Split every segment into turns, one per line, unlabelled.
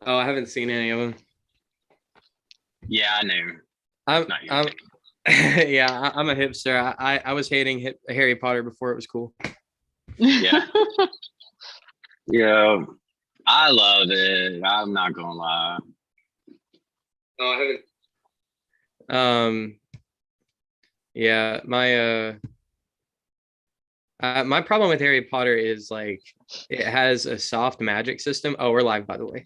Oh, I haven't seen any of them.
Yeah, I knew.
I'm,
Not your
I'm,
thing.
yeah, I'm a hipster. I was hating Harry Potter before it was cool.
Yeah. Yeah. I love it. I'm not gonna lie.
Oh, I haven't. Um, yeah, my problem with Harry Potter is like it has a soft magic system. Oh, we're live, by the way.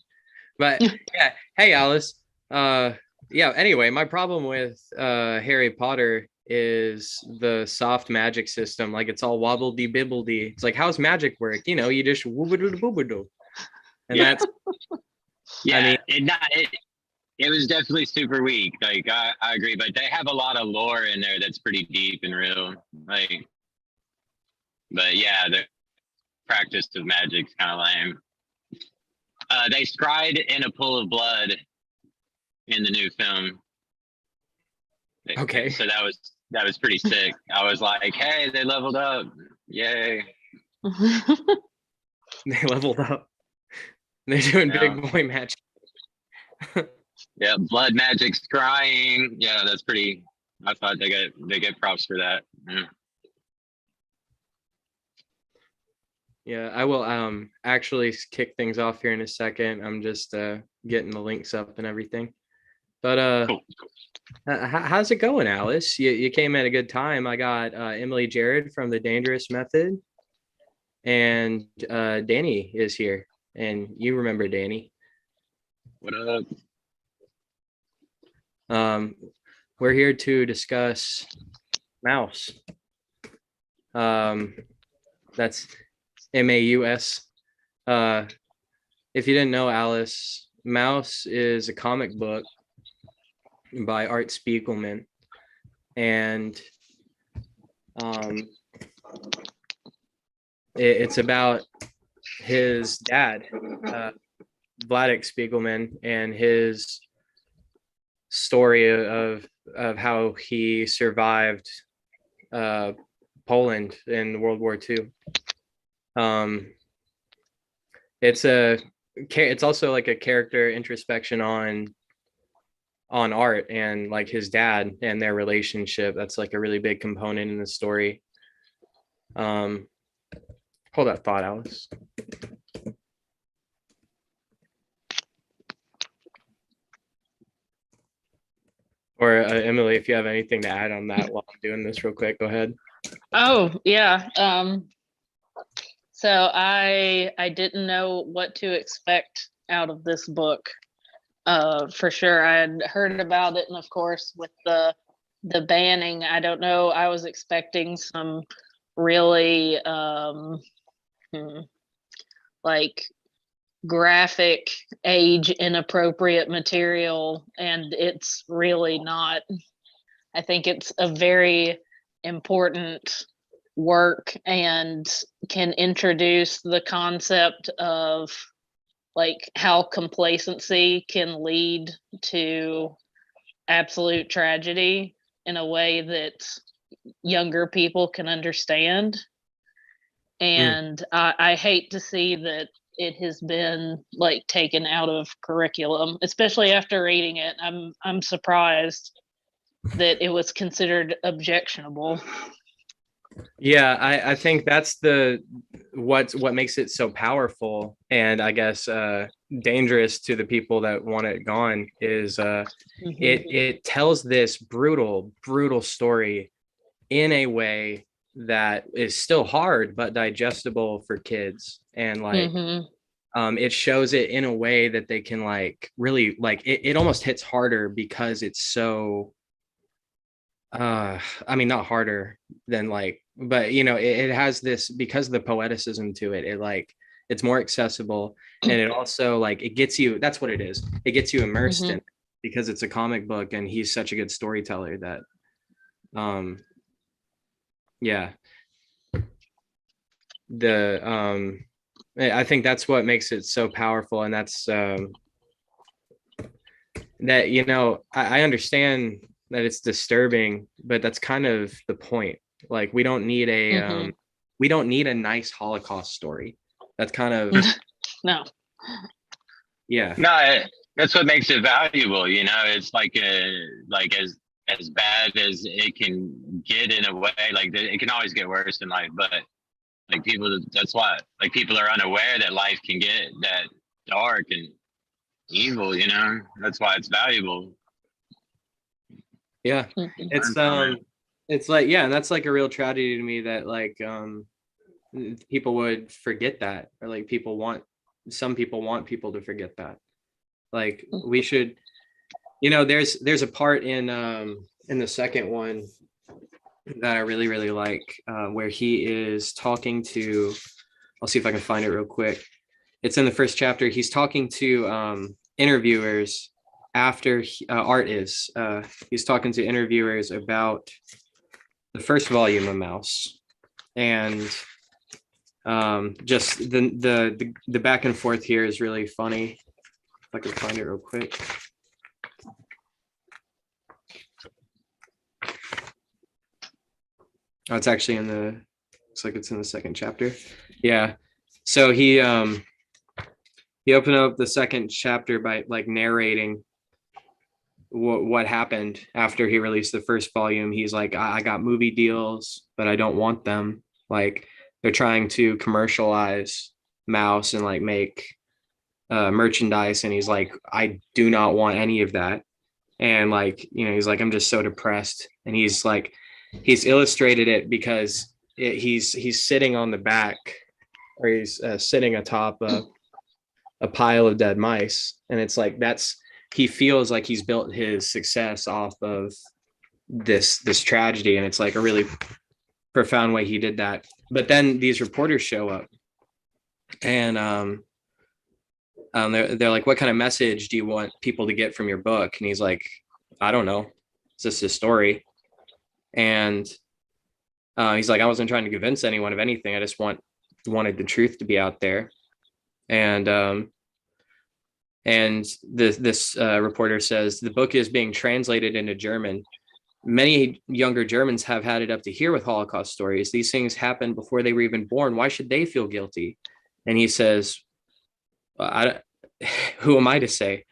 But yeah, hey Alice. Uh, yeah. Anyway, my problem with Harry Potter is the soft magic system. Like it's all wobbledy bibbledy. It's like how's magic work? You just woobidoodle boobidoodle, and
Yeah.
that's. I
Yeah.
mean,
It was definitely super weak. Like I agree, but they have a lot of lore in there that's pretty deep and real. Like, but yeah, the practice of magic's kind of lame. They scried in a pool of blood in the new film.
okay,
So that was pretty sick. I was like, hey, they leveled up. Yay.
they leveled up. They're doing
Yeah.
big boy magic.
Yeah. Blood magic scrying. Yeah, that's pretty. I thought they get props for that. Yeah.
Yeah, I will actually kick things off here in a second. I'm just getting the links up and everything. But
Cool.
how's it going, Alice? You came at a good time. I got Emily Jared from the Dangerous Method, and Danny is here, and you remember Danny.
What up?
Um, we're here to discuss Mouse. Um, that's Maus. Uh, if you didn't know, Alice, Mouse is a comic book by Art Spiegelman, and um, it's about his dad, uh, Vladek Spiegelman, and his story of how he survived uh, Poland in World War II. Um, it's also like a character introspection on art and like his dad and their relationship. That's like a really big component in the story. Um, hold that thought, Alice. Or Emily, if you have anything to add on that while I'm doing this real quick, go ahead.
Oh, yeah. So I didn't know what to expect out of this book. For sure. I had heard about it, and of course with the banning, I don't know, I was expecting some really hmm, like graphic, age inappropriate material, and it's really not. I think it's a very important work and can introduce the concept of like how complacency can lead to absolute tragedy in a way that younger people can understand.
Mm.
And I hate to see that it has been like taken out of curriculum, especially after reading it. I'm surprised that it was considered objectionable.
Yeah, I think that's the what makes it so powerful, and I guess dangerous to the people that want it gone is
Mm-hmm.
it tells this brutal story in a way that is still hard but digestible for kids, and like
Mm-hmm.
it shows it in a way that they can like really like it almost hits harder because it's so I mean not harder than like, but it has this because of the poeticism to it. It like it's more accessible, and it also like it gets you, that's what it is, it gets you immersed in
Mm-hmm.
it because it's a comic book and he's such a good storyteller that um yeah, the I think that's what makes it so powerful, and that's that I understand that it's disturbing, but that's kind of the point. Like
Mm-hmm.
we don't need a nice Holocaust story. That's kind of
No.
Yeah.
No, that's what makes it valuable. You know, it's like as bad as it can get in a way. Like it can always get worse in life, but like people, that's why like people are unaware that life can get that dark and evil. You know, that's why it's valuable.
Yeah.
Mhm.
It's like, yeah, and that's like a real tragedy to me that like people would forget that, or like some people want people to forget that. Like we should, there's a part in the second one that I really, really like, where he is talking to, I'll see if I can find it real quick. It's in the first chapter. He's talking to interviewers after Art is. He's talking to interviewers about the first volume of Mouse, and just the back and forth here is really funny. If I can find it real quick. Oh, it's actually looks like it's in the second chapter. Yeah. So he opened up the second chapter by like narrating what happened after he released the first volume. He's like, I got movie deals, but I don't want them. Like they're trying to commercialize Mouse and like make merchandise, and he's like, I do not want any of that. And like, he's like, I'm just so depressed. And he's like, he's illustrated it because he's sitting on the back, or he's sitting atop a pile of dead mice, and it's like he feels like he's built his success off of this tragedy, and it's like a really profound way he did that. But then these reporters show up, and they're like, what kind of message do you want people to get from your book? And he's like, I don't know, it's just a story. And he's like, I wasn't trying to convince anyone of anything, I just wanted the truth to be out there. And this reporter says, the book is being translated into German. Many younger Germans have had it up to here with Holocaust stories. These things happened before they were even born. Why should they feel guilty? And he says, who am I to say?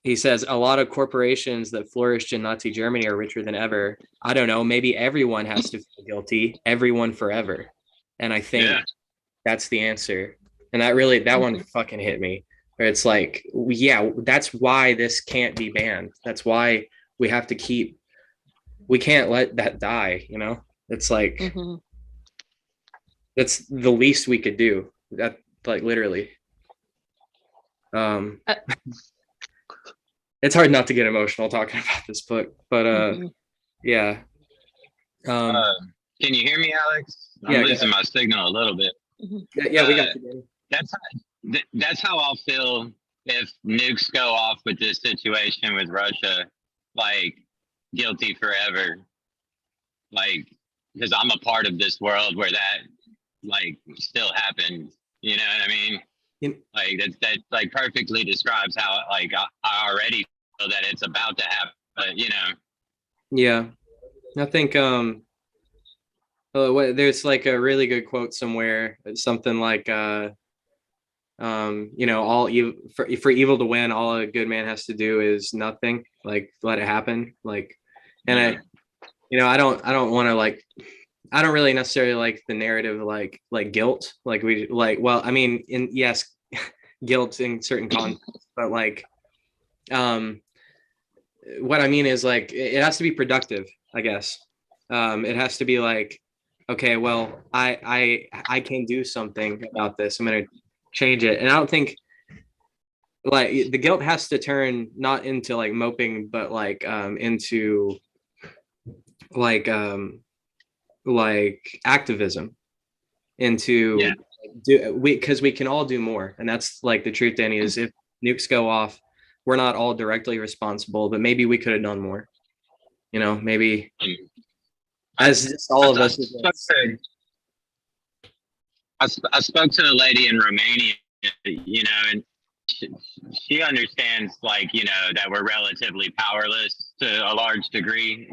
He says, a lot of corporations that flourished in Nazi Germany are richer than ever. I don't know, maybe everyone has to feel guilty, everyone forever. And I think that's the answer. And that one fucking hit me, where it's like, yeah, that's why this can't be banned. That's why we can't let that die, It's like, that's the least we could do. That, like, literally. It's hard not to get emotional talking about this book, but yeah.
Can you hear me, Alex? I'm losing my signal a little bit.
Yeah, we got you.
That's how I'll feel if nukes go off with this situation with Russia, like guilty forever. Like, because I'm a part of this world where that like still happens. You know what I mean? Like that like perfectly describes how like I already feel that it's about to happen. But
Yeah, I think there's like a really good quote somewhere, something like all evil, for evil to win, all a good man has to do is nothing, like let it happen. Like, and I don't want to like, I don't really necessarily like the narrative like guilt, like we like, well, I mean, yes, guilt in certain contexts, but like what I mean is like it has to be productive, I guess. It has to be like, okay, well, I can do something about this, I'm gonna change it. And I don't think like the guilt has to turn not into like moping, but like into like activism, into because we can all do more. And that's like the truth, Danny, is if nukes go off, we're not all directly responsible, but maybe we could have done more, maybe as just all of us.
I spoke to a lady in Romania, and she understands like, that we're relatively powerless to a large degree,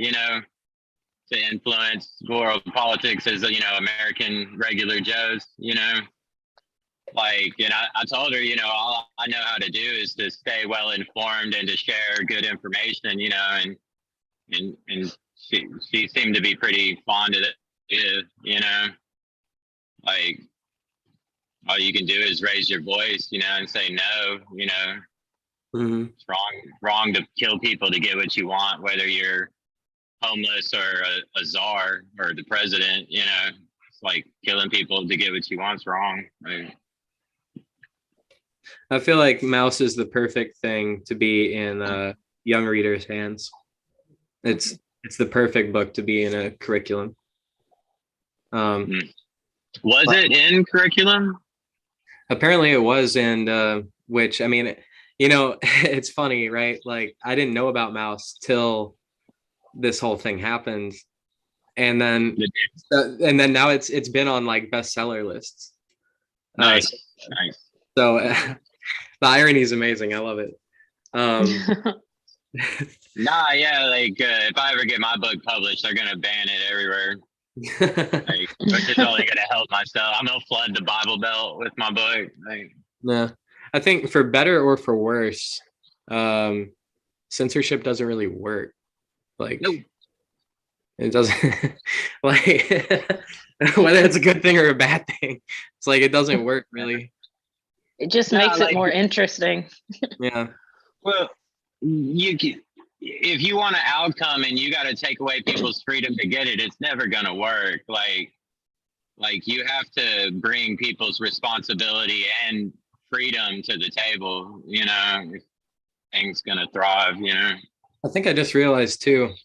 to influence world politics as, American regular Joes, like, and I told her, all I know how to do is to stay well informed and to share good information, and she seemed to be pretty fond of it, like all you can do is raise your voice, and say no,
Mhm.
it's wrong to kill people to get what you want, whether you're homeless or a czar or the president, it's like killing people to get what you want's wrong. Like,
I feel like Mouse is the perfect thing to be in young readers' hands. It's the perfect book to be in a curriculum.
was it in curriculum?
Apparently it was, and which, I mean, it's funny, right? Like, I didn't know about Mouse till this whole thing happened, and then now it's been on like bestseller lists.
Nice. Nice.
So the irony is amazing. I love it.
Nah, yeah, like if I ever get my book published, they're gonna ban it everywhere. Like, which is only gonna help myself. I'm gonna flood the Bible Belt with my book. Like,
Yeah, I think for better or for worse, censorship doesn't really work. Like,
nope.
It doesn't like whether it's a good thing or a bad thing. It's like it doesn't work really.
It just makes it more interesting.
Yeah.
Well, if you want an outcome and you got to take away people's freedom to get it, it's never gonna work. Like you have to bring people's responsibility and freedom to the table. If things gonna thrive.
I think I just realized too.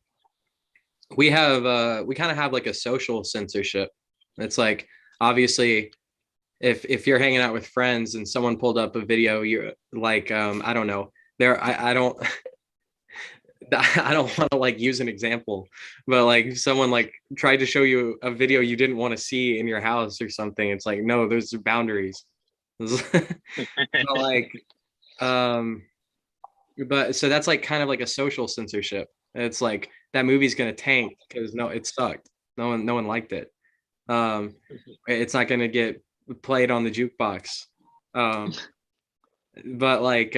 We kind of have like a social censorship. It's like, obviously, if you're hanging out with friends and someone pulled up a video, you're like, I don't know, I don't I don't want to like use an example, but like someone like tried to show you a video you didn't want to see in your house or something. It's like, no, there's boundaries. But like, but so that's like kind of like a social censorship. It's like that movie's gonna tank because it sucked. No one liked it. It's not gonna get played on the jukebox. But like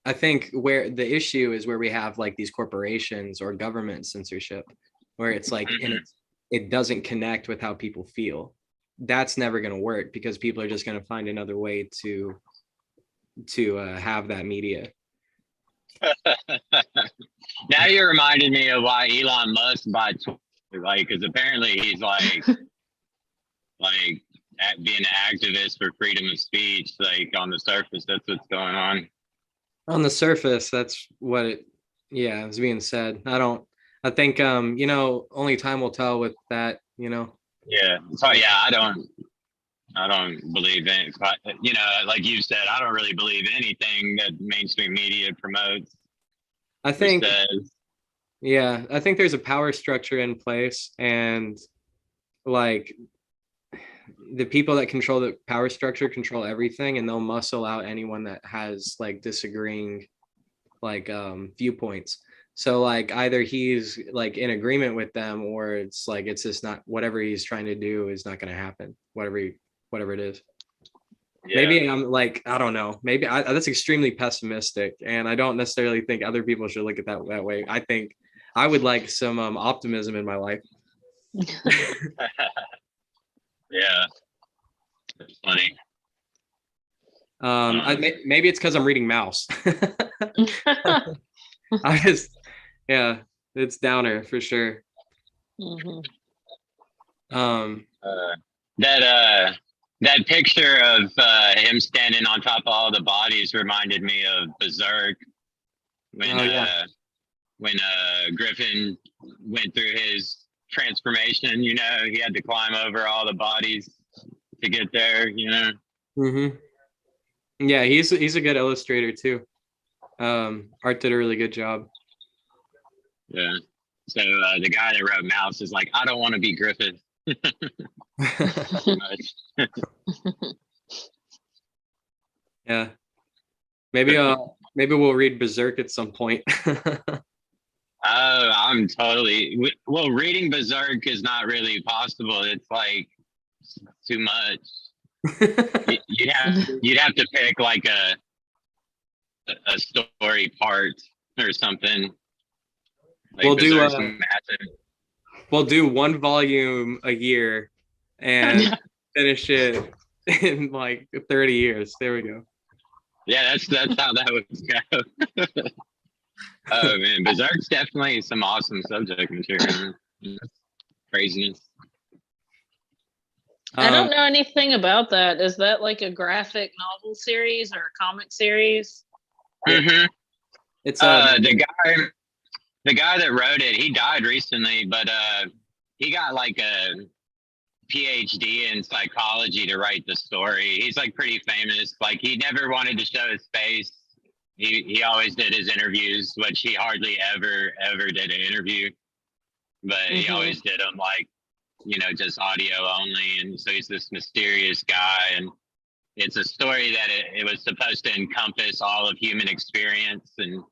I think where the issue is where we have like these corporations or government censorship, where it's like it doesn't connect with how people feel. That's never gonna work because people are just gonna find another way to have that media.
Now you reminded me of why Elon Musk bought Twitter, like, because apparently he's like being an activist for freedom of speech. Like on the surface, that's what's going on.
On the surface, that's what it was being said. I think only time will tell with that.
Yeah. So yeah, I don't believe in, like you said, I don't really believe anything that mainstream media promotes.
I think there's a power structure in place, and like the people that control the power structure control everything, and they'll muscle out anyone that has like disagreeing like viewpoints. So like either he's like in agreement with them, or it's like it's just not, whatever he's trying to do is not going to happen, whatever it is. Yeah. Maybe I'm like, I don't know, maybe that's extremely pessimistic, and I don't necessarily think other people should look at that way. I think I would like some optimism in my life.
Yeah, it's funny.
Maybe it's because I'm reading Mouse. It's downer for sure.
That picture of him standing on top of all the bodies reminded me of Berserk when Griffin went through his transformation. He had to climb over all the bodies to get there.
Yeah, he's a good illustrator too. Art did a really good job.
Yeah. So the guy that wrote Mouse is like, I don't want to be Griffin.
Yeah, maybe we'll read Berserk at some point.
I'm totally, well, reading Berserk is not really possible. It's like too much. You'd have to pick like a story part or something. Like
We'll do
Berserk's massive.
we'll do 1 volume a year and finish it in like 30 years. There we go.
Yeah, that's how that would go. Oh man, Berserk's definitely some awesome subject material. Craziness.
I don't know anything about that. Is that like a graphic novel series or a comic series?
Mm-hmm.
It's
the guy that wrote it, he died recently, but he got like a PhD in psychology to write the story. He's like pretty famous. Like he never wanted to show his face. He always did his interviews, which he hardly ever did an interview. But he always did them like, you know, just audio only. And so he's this mysterious guy. And it's a story that it was supposed to encompass all of human experience and,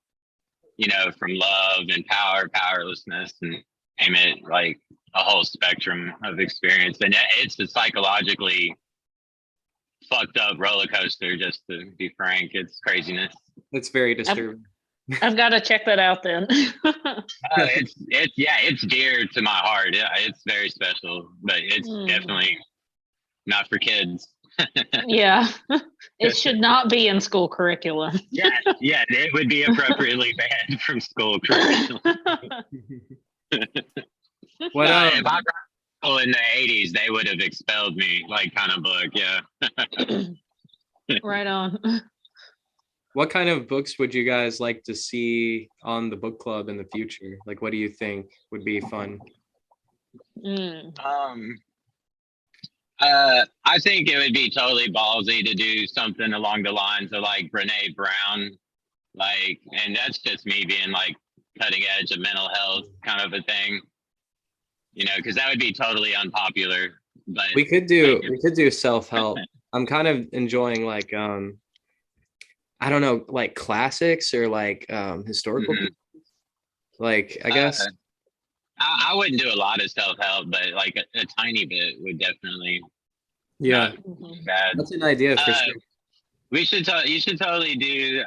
you know, from love and power, powerlessness, and name it, like a whole spectrum of experience. And it's a psychologically fucked up roller coaster, just to be frank. It's craziness.
It's very disturbing.
I've got to check that out then.
It's dear to my heart. Yeah, it's very special, but it's definitely not for kids.
Yeah, it should not be in school curriculum.
Yeah, it would be appropriately banned from school curriculum.
What
if I wrote in the 80s, they would have expelled me, like kind of book. Yeah.
Right on.
What kind of books would you guys like to see on the book club in the future? Like, what do you think would be fun?
I think it would be totally ballsy to do something along the lines of like Brene Brown, like, and that's just me being like cutting edge of mental health kind of a thing, you know, because that would be totally unpopular. But
we could do self-help. I'm kind of enjoying like I don't know, like classics or like historical like I guess
I wouldn't do a lot of self-help, but like a tiny bit would definitely
bad. That's an idea for sure.
You should totally do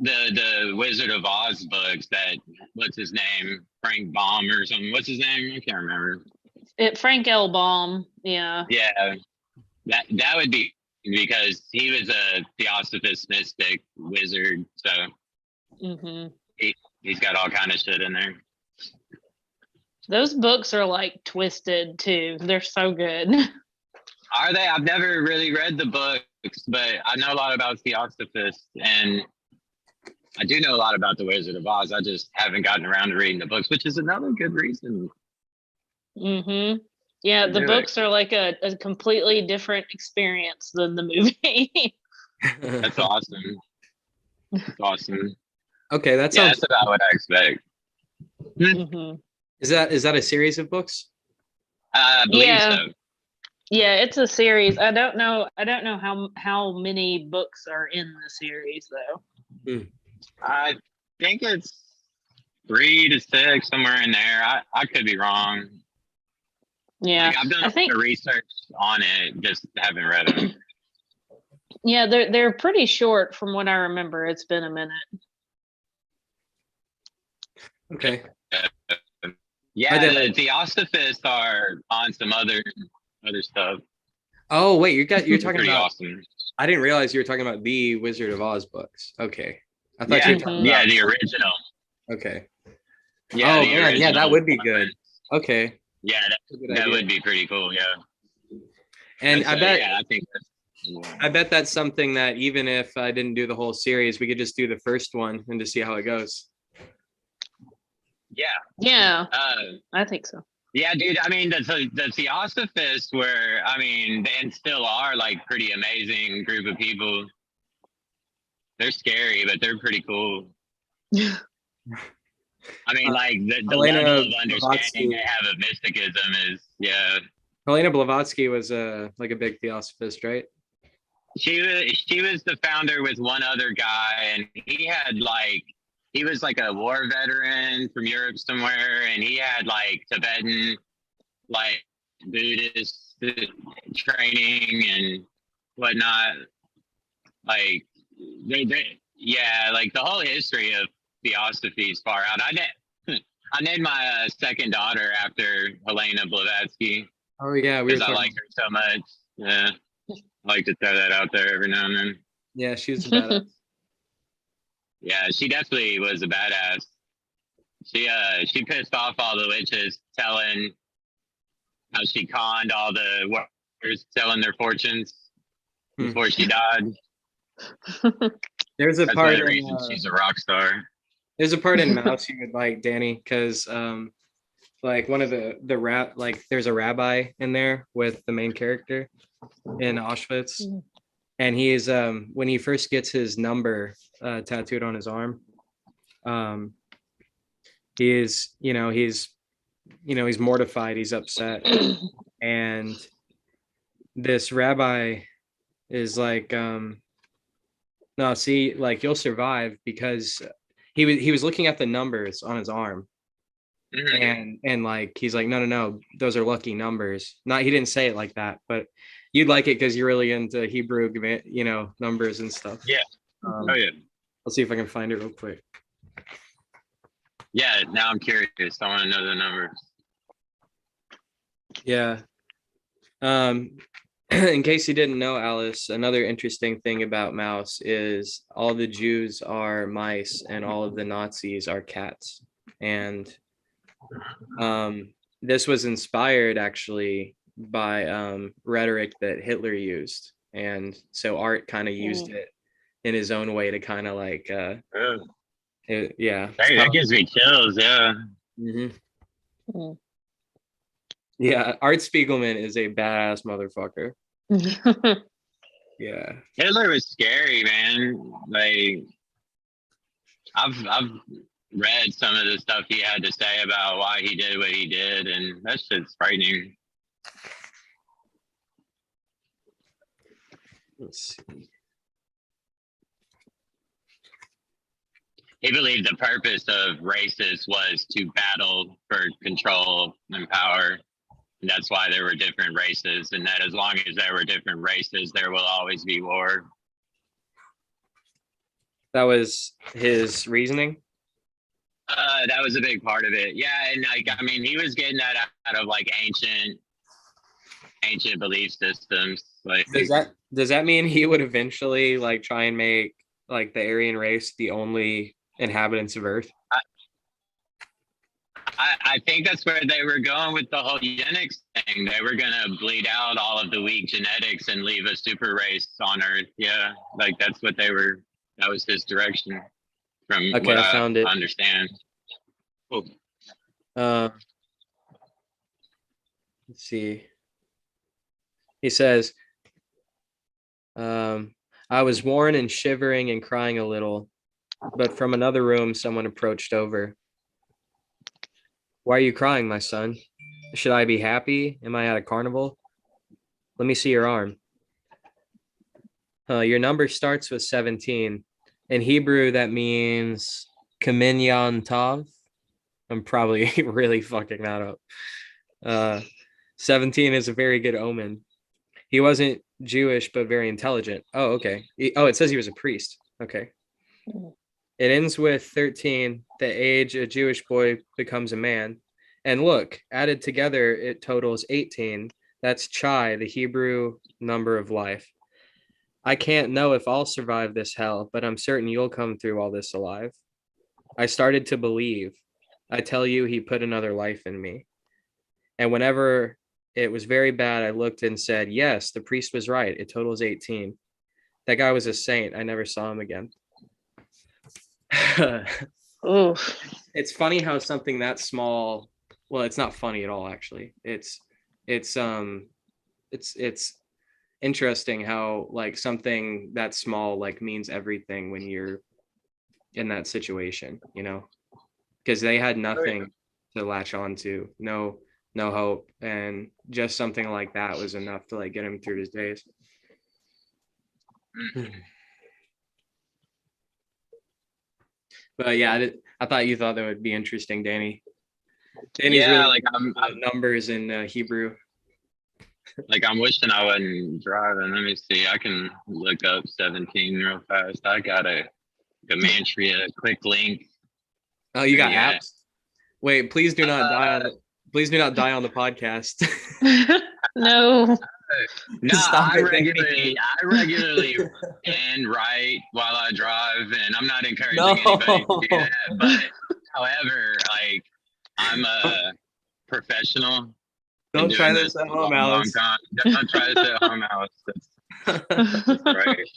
the Wizard of Oz books. That what's his name, Frank Baum or something. What's his name? I can't remember.
Frank L. Baum. Yeah.
Yeah, that would be, because he was a Theosophist mystic wizard, so he's got all kind of shit in there.
Those books are like twisted too. They're so good.
Are they? I've never really read the books, but I know a lot about Theosophists, and I do know a lot about the Wizard of Oz. I just haven't gotten around to reading the books, which is another good reason.
Yeah, the books are like a completely different experience than the movie.
That's awesome. That's awesome.
Okay, that's
about what I expect.
Is that a series of books?
I believe so.
Yeah, it's a series. I don't know how many books are in the series though.
I think it's 3 to 6, somewhere in there. I could be wrong.
Yeah,
like, I've done a lot of research on it, just haven't read them.
Yeah, they're pretty short from what I remember. It's been a minute.
Okay.
Yeah, the Theosophists are on some other stuff.
Oh wait, you're talking
pretty
about
awesome.
I didn't realize you were talking about the Wizard of Oz books. Okay. I thought you were talking about
the original.
Okay.
Yeah,
yeah, that would be good. Okay.
Yeah, that would be pretty cool. Yeah.
And
I
I bet that's something that even if I didn't do the whole series, we could just do the first one and to see how it goes.
Yeah. I think so.
Yeah, dude. I mean, the Theosophists were, I mean, and still are like pretty amazing group of people. They're scary, but they're pretty cool. I mean, like the level of understanding they have of mysticism is,
Helena
Blavatsky was like a big Theosophist, right?
She was the founder with one other guy, and he was like a war veteran from Europe somewhere, and he had like Tibetan, like Buddhist the training and whatnot. Like yeah, like the whole history of theosophy is far out. I named my second daughter after Helena Blavatsky
Oh yeah, we were
because I
talking.
like her so much. Yeah, I like to throw that out there every now and then.
Yeah, she was a badass.
Yeah, she definitely was a badass. She pissed off all the witches, telling how she conned all the warriors, selling their fortunes before she died.
There's a
That's
part
one of the
in
reasons she's a rock star.
there's a part in Mouse you would like, Danny, because like one of the like there's a rabbi in there with the main character in Auschwitz, and he is when he first gets his number tattooed on his arm, um he is he's mortified, he's upset, and this rabbi is like no, see, like you'll survive, because he was looking at the numbers on his arm, and like he's like, no, those are lucky numbers. Not, he didn't say it like that, but you'd like it because you're really into Hebrew, numbers and stuff.
Yeah. Oh yeah.
Let's see if I can find it real quick.
Yeah. Now I'm curious. I want to know the numbers.
Yeah. In case you didn't know, Alice, another interesting thing about Mouse is all the Jews are mice and all of the Nazis are cats. And this was inspired actually by rhetoric that Hitler used. And so Art kind of used it in his own way to kind of like, yeah.
Hey, that gives me chills. Yeah.
Yeah, Art Spiegelman is a badass motherfucker. Yeah.
Hitler was scary, man. Like I've read some of the stuff he had to say about why he did what he did, and that shit's frightening.
Let's see.
He believed the purpose of races was to battle for control and power. And that's why there were different races, and that as long as there were different races, there will always be war.
That was his reasoning.
That was a big part of it. Yeah, and like I mean, he was getting that out of like ancient belief systems. Like,
does that mean he would eventually like try and make like the Aryan race the only inhabitants of Earth?
I think that's where they were going with the whole eugenics thing. They were gonna bleed out all of the weak genetics and leave a super race on Earth. Yeah, like that's what they were. That was his direction, from what I found it. Understand.
Cool. Let's see. He says, I was worn and shivering and crying a little, but from another room, someone approached over. Why are you crying, my son? Should I be happy? Am I at a carnival? Let me see your arm. Your number starts with 17. In Hebrew, that means Kaminyan Tav. I'm probably really fucking that up. 17 is a very good omen. He wasn't Jewish, but very intelligent. Oh, okay. It says he was a priest. Okay. It ends with 13, the age a Jewish boy becomes a man. And look, added together, it totals 18. That's Chai, the Hebrew number of life. I can't know if I'll survive this hell, but I'm certain you'll come through all this alive. I started to believe. I tell you, he put another life in me. And whenever it was very bad, I looked and said, yes, the priest was right. It totals 18. That guy was a saint. I never saw him again. It's funny how something that small, well, it's not funny at all, actually. It's interesting how like something that small like means everything when you're in that situation, because they had nothing to latch on to, no hope, and just something like that was enough to like get him through his days. But yeah, I thought you thought that would be interesting, Danny. Danny's really
like I'm
numbers in Hebrew.
Like I'm wishing I wasn't driving. Let me see. I can look up 17 real fast. I got a Commantria quick link.
Oh, you got
Yeah.
apps? Wait, please do not die on please do not die on the podcast.
No.
No,
Stop
I
it, Danny.
regularly and write while I drive, and I'm not encouraging
No.
anybody to do that. But however, like I'm a professional. Been
Don't try
doing
this
this
at
a
home,
long, long
Alice.
time. Don't try this at home, Alice. That's right.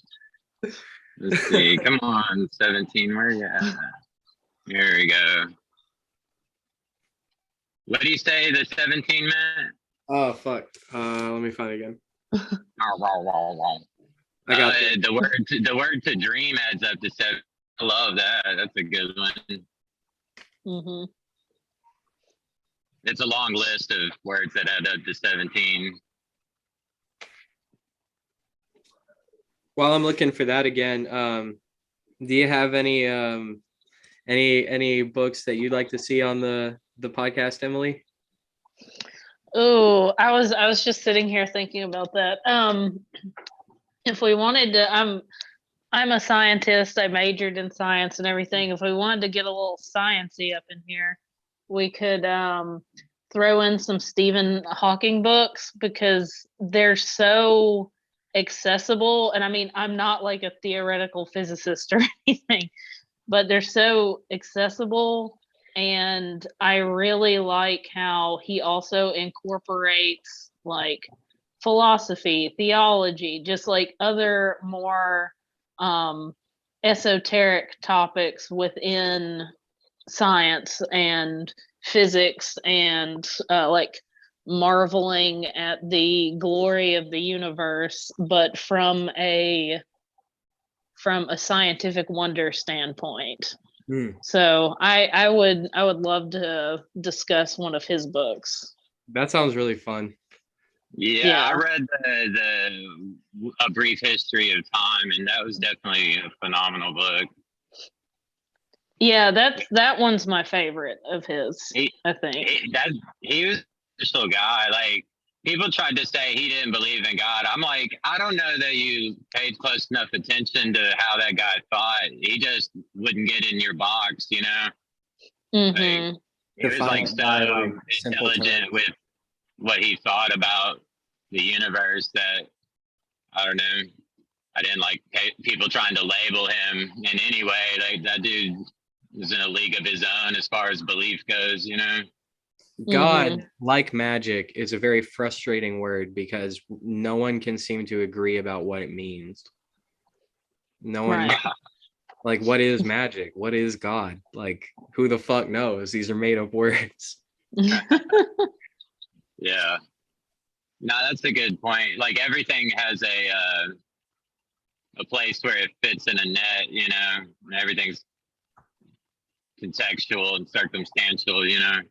Let's see. Come on, 17. Where you at? Here we go. What do you say? The 17 minute?
Oh fuck. Let me find it again. I
I
got
the word to dream adds up to 7. I love that. That's a good one.
Hmm.
It's a long list of words that add up to 17.
While I'm looking for that again, do you have any books that you'd like to see on the podcast, Emily?
Oh, I was just sitting here thinking about that. If we wanted to, I'm a scientist. I majored in science and everything. If we wanted to get a little sciencey up in here, we could throw in some Stephen Hawking books because they're so accessible. And I mean, I'm not like a theoretical physicist or anything, but they're so accessible. And I really like how he also incorporates like philosophy, theology, just like other more esoteric topics within science and physics and like marveling at the glory of the universe, but from a scientific wonder standpoint. So I would love to discuss one of his books.
That sounds really fun.
Yeah, I read the A Brief History of Time, and that was definitely a phenomenal book.
Yeah, that one's my favorite of his. I think
he was a special guy. Like people tried to say he didn't believe in God. I'm like, I don't know that you paid close enough attention to how that guy thought. He just wouldn't get in your box, you know.
Mm-hmm.
Like, he was like so intelligent with what he thought about the universe that I don't know. I didn't like people trying to label him in any way. Like that dude was in a league of his own as far as belief goes, you know.
God, like magic, is a very frustrating word because no one can seem to agree about what it means. No one, like, what is magic? What is God? Like, who the fuck knows? These are made up words.
Yeah. No, that's a good point. Like everything has a place where it fits in a net, you know, and everything's contextual and circumstantial, you know.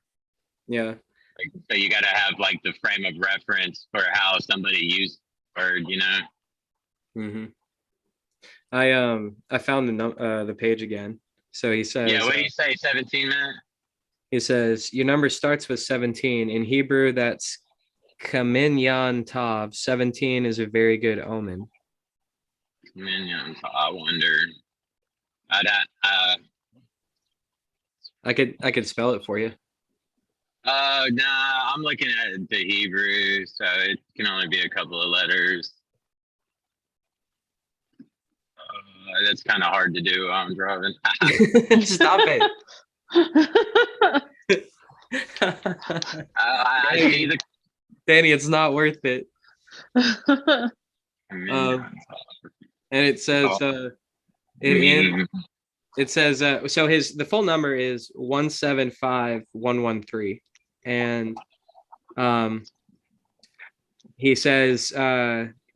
Yeah.
Like, so you got to have like the frame of reference for how somebody used the word, you know.
Mm-hmm. I found the page again. So he says,
yeah, what do you say, 17 minutes?
He says your number starts with 17. In Hebrew, that's Kaminyan Tav. 17 is a very good omen.
Kaminyan Tav. I wonder.
I could spell it for you.
Nah, I'm looking at the Hebrew, so it can only be a couple of letters. That's kind of hard to do while I'm driving.
Stop it.
I see the
Danny, it's not worth it. And it says it says so the full number is 175113, and he says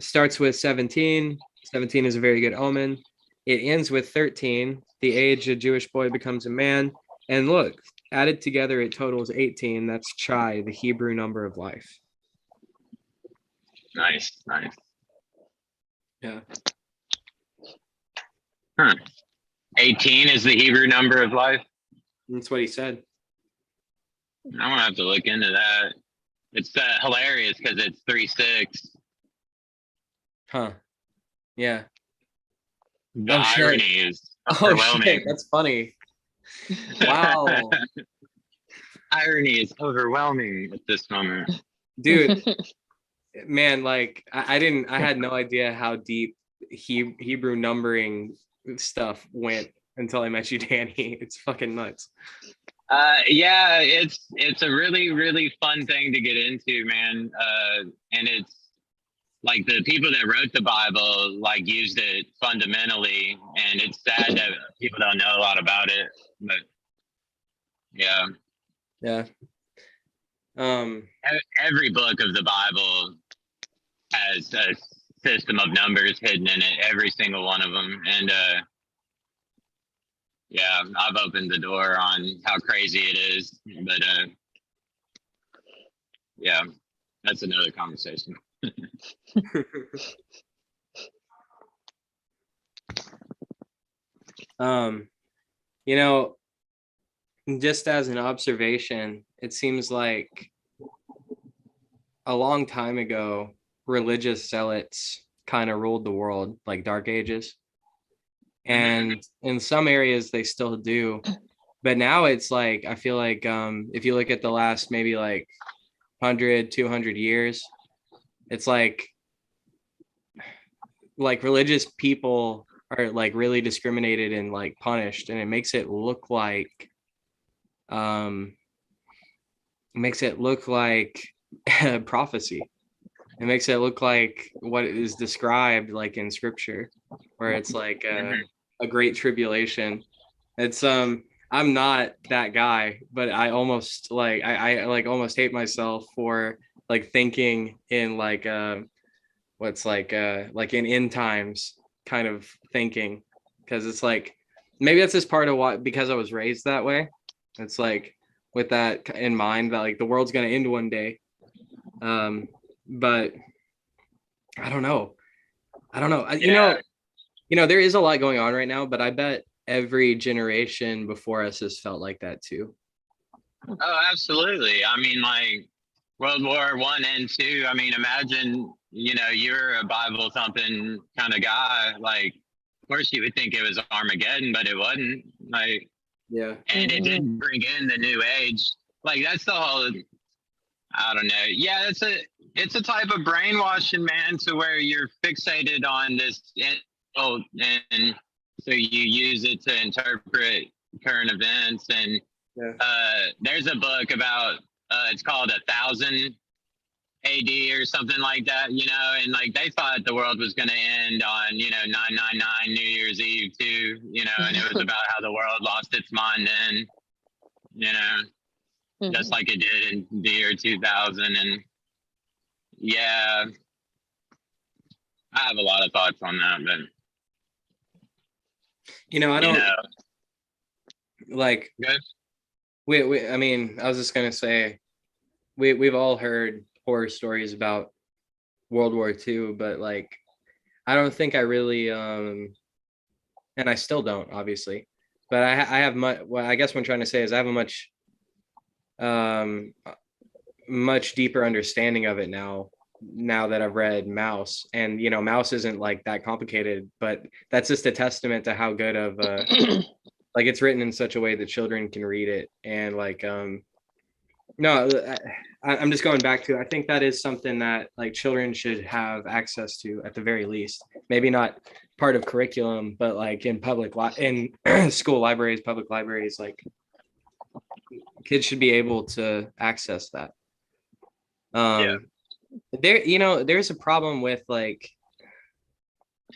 starts with 17. 17 is a very good omen. It ends with 13, the age a Jewish boy becomes a man, and look, added together it totals 18. That's Chai, the Hebrew number of life.
Nice.
Yeah.
18 is the Hebrew number of life.
That's what he said.
I'm gonna have to look into that. It's hilarious because it's 3-6.
Huh. Yeah.
The
Oh shit.
irony is
Oh
overwhelming.
shit. That's funny. Wow.
Irony is overwhelming at this moment.
Dude, man, like I had no idea how deep Hebrew numbering stuff went until I met you, Danny. It's fucking nuts.
Yeah, it's a really, really fun thing to get into, man. And it's like the people that wrote the Bible like used it fundamentally, and it's sad that people don't know a lot about it. But yeah,
Yeah.
every book of the Bible has a system of numbers hidden in it, every single one of them. And yeah, I've opened the door on how crazy it is, but yeah, that's another conversation.
You know, just as an observation, it seems like a long time ago, religious zealots kind of ruled the world, like Dark Ages. And in some areas they still do. But now it's like, I feel like if you look at the last maybe like 100, 200 years, it's like religious people are like really discriminated and like punished, and it makes it look like prophecy. It makes it look like what is described like in scripture, where it's like a great tribulation. It's I'm not that guy, but I almost like I like almost hate myself for like thinking in like what's like in end times kind of thinking, because it's like maybe that's just part of what, because I was raised that way. It's like with that in mind that like the world's gonna end one day. But I don't know.
Yeah.
You know, there is a lot going on right now, but I bet every generation before us has felt like that too.
Oh, absolutely. I mean, like World War I and II. I mean, imagine, you're a Bible thumping kind of guy. Like, of course, you would think it was Armageddon, but it wasn't. Like,
Yeah.
and it did bring in the new age. Like, that's the whole. I don't know. Yeah, it's a type of brainwashing, man, to where you're fixated on this, and so you use it to interpret current events. And
Yeah.
there's a book about it's called 1000 AD or something like that, and like they thought the world was going to end on 999 New Year's Eve too, and it was about how the world lost its mind then, just like it did in the year 2000. And yeah, I have a lot of thoughts on that, but
I don't like
good.
we I mean, I was just gonna say we've all heard horror stories about World War II, but like I don't think I really and I still don't, obviously, but I have much. Well, I guess what I'm trying to say is I have a much deeper understanding of it now that I've read Mouse. And Mouse isn't like that complicated, but that's just a testament to how good of like it's written in such a way that children can read it. And like no, I'm just going back to, I think that is something that like children should have access to at the very least. Maybe not part of curriculum, but like in school libraries, public libraries, like kids should be able to access that.
Yeah.
There's a problem with like,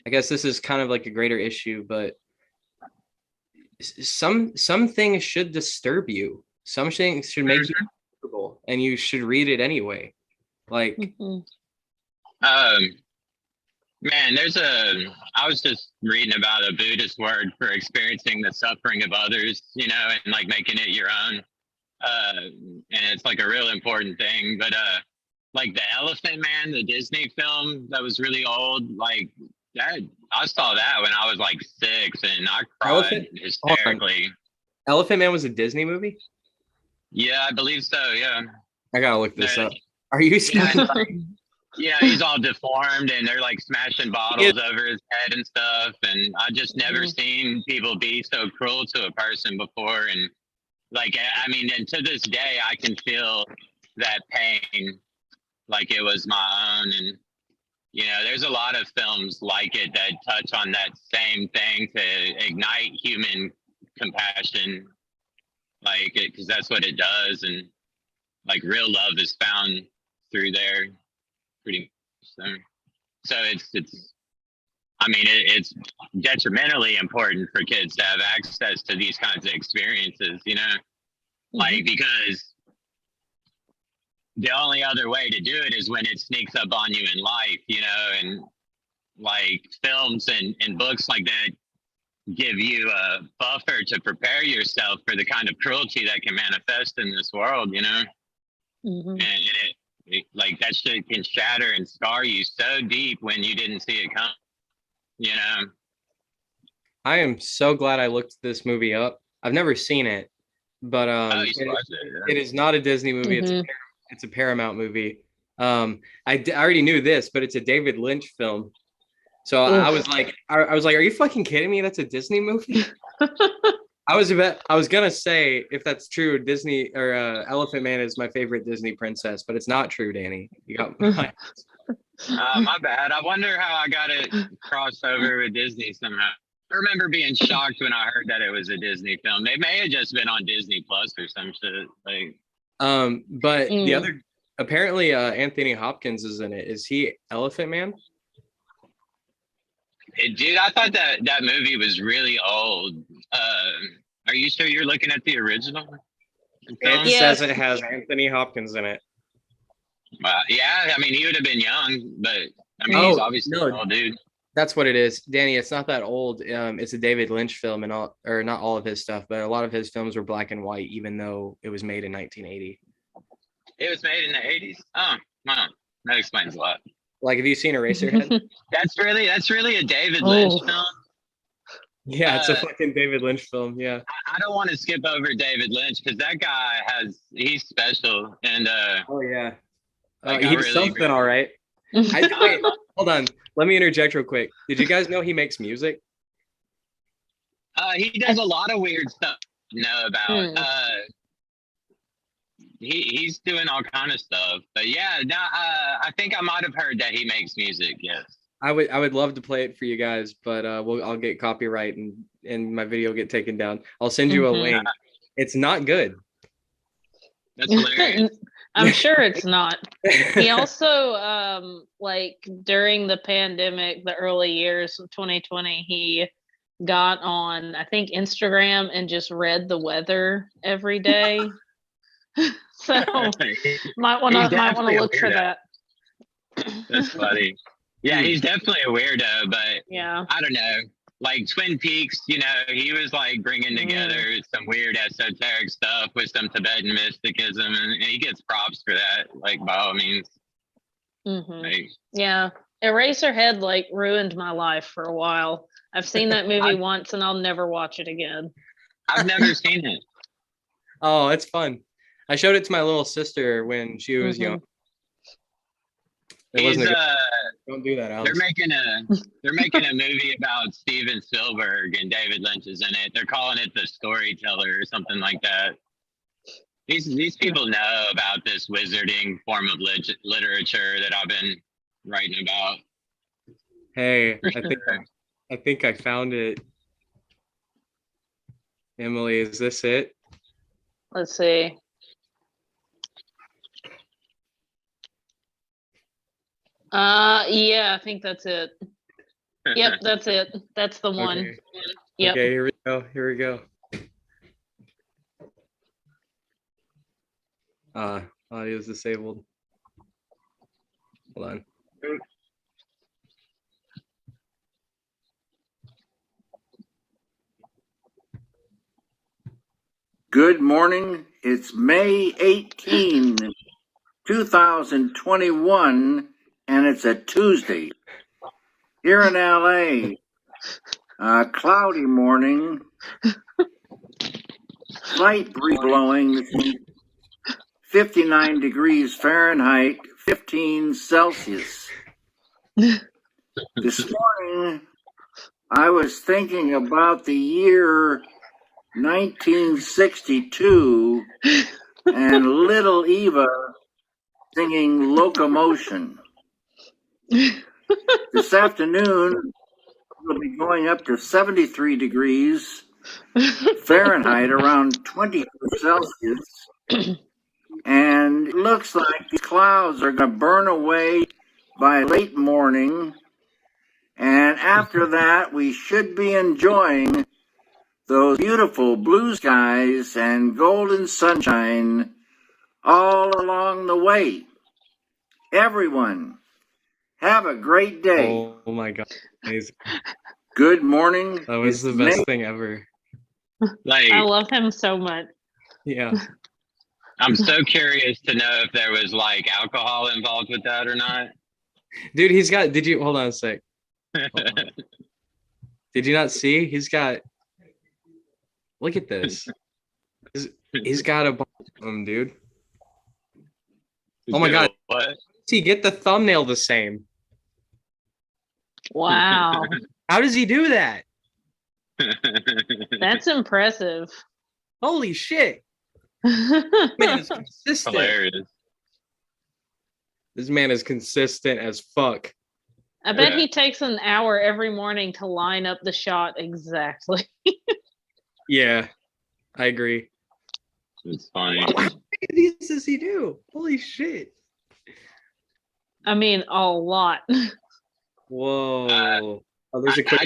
I guess this is kind of like a greater issue, but some things should disturb you. Some things should make you comfortable, and you should read it anyway. Like,
man, I was just reading about a Buddhist word for experiencing the suffering of others, and like making it your own. And it's like a real important thing. But like the Elephant Man, the Disney film that was really old, like that, I saw that when I was like 6, and I cried hysterically.
Elephant Man was a Disney movie?
Yeah, I believe so. Yeah.
I gotta look this up. Are you
Yeah, and
fucking?
he's all deformed, and they're like smashing
He is-
bottles over his head and stuff. And I just never
Mhm.
seen people be so cruel to a person before. And like, I mean, and to this day, I can feel that pain like it was my own. And there's a lot of films like it that touch on that same thing to ignite human compassion, like it, because that's what it does. And like real love is found through there, pretty much. So it's I mean, it's detrimentally important for kids to have access to these kinds of experiences, like because the only other way to do it is when it sneaks up on you in life, and like films and books like that give you a buffer to prepare yourself for the kind of cruelty that can manifest in this world,
Mhm.
and like that shit can shatter and scar you so deep when you didn't see it come, you know.
I am so glad I looked this movie up. I've never seen it, but
Oh, you should watch it.
it is not a Disney movie.
Mhm.
It's a Paramount movie. I already knew this, but it's a David Lynch film. So I
Oof.
was like, I was like, are you fucking kidding me? That's a Disney movie. I was gonna say if that's true, Disney or Elephant Man is my favorite Disney princess, but it's not true, Danny. You got my
My bad. I wonder how I got it crossed over with Disney somehow. I remember being shocked when I heard that it was a Disney film. They may have just been on Disney Plus or some shit. Like,
but the
Mm.
other apparently Anthony Hopkins is in it. Is he Elephant Man?
dude, I thought that movie was really old. Are you sure you're looking at the original film?
It says
Yes.
it has Anthony Hopkins in it.
Yeah, I mean, he would have been young, but I mean, he's
Oh
obviously an
no,
old dude.
that's what it is, Danny. It's not that old. It's a David Lynch film, and all, or not all of his stuff, but a lot of his films were black and white, even though it was made in 1980.
It was made in the 80s. Oh, wow. That explains a lot.
Like, have you seen Eraserhead?
That's really a David Lynch
Oh.
film.
Yeah, it's a
Uh,
fucking David Lynch film. Yeah.
I don't want to skip over David Lynch because that guy he's special, and
Oh yeah.
like I
He's
really,
something, all right. Wait, hold on. Let me interject real quick. Did you guys know he makes music?
he does a lot of weird stuff. To know about
Hmm.
he's doing all kind of stuff, but yeah, no, I think I might have heard that he makes music. Yes,
I would love to play it for you guys, but I'll get copyright and my video get taken down. I'll send you a
Mhm.
link. It's not good.
that's hilarious.
I'm sure it's not. He also like during the pandemic, the early years of 2020, he got on I think Instagram and just read the weather every day. So might want
He's
to
definitely a
look for
weirdo.
that.
That's funny. Yeah, he's definitely a weirdo, but
Yeah.
I don't know. Like Twin Peaks, he was like bringing together some weird esoteric stuff with some Tibetan mysticism, and he gets props for that. Like by all means,
Mhm.
like,
Yeah. Eraserhead like ruined my life for a while. I've seen that movie
I've,
once and I'll never watch it again.
I've never seen it.
Oh, it's fun. I showed it to my little sister when she was young.
Mhm.
It
He's
wasn't a good. Don't do that,
they're
Alex.
making a movie about Steven Spielberg and David Lynch is in it. They're calling it The Storyteller or something like that. These people know about this wizarding form of literature that I've been writing about.
Hey,
For
I
sure.
think I found it. Emily, is this it?
Let's see. Yeah, I think that's it. Yep, that's it. That's the one.
Okay.
Yep.
Okay, here we go. Here we go. Audio is disabled. Hold on.
Good morning. It's May 18, 2021, and it's a Tuesday. Here in LA, cloudy morning, slight breeze blowing, 59 degrees Fahrenheit, 15 Celsius. This morning, I was thinking about the year 1962 and little Eva singing Locomotion. This afternoon, we'll be going up to 73 degrees Fahrenheit, around 22 Celsius. And it looks like the clouds are going to burn away by late morning. And after that, we should be enjoying those beautiful blue skies and golden sunshine all along the way. Everyone, have a great day.
Oh my God. Amazing.
Good morning.
That was the best thing ever.
Like,
I love him so much.
Yeah.
I'm so curious to know if there was like alcohol involved with that or not.
Dude, hold on a sec. Did you not see? Look at this. He's got a bunch of them, dude. Oh my God.
What?
See, get the thumbnail the same.
Wow.
How does he do that?
That's impressive.
Holy shit. Man is consistent.
Hilarious.
This man is consistent as fuck.
I bet he takes an hour every morning to line up the shot exactly.
Yeah, I agree.
It's funny.
How many of these does he do? Holy shit.
I mean, a lot.
Whoa. Oh, there's a quick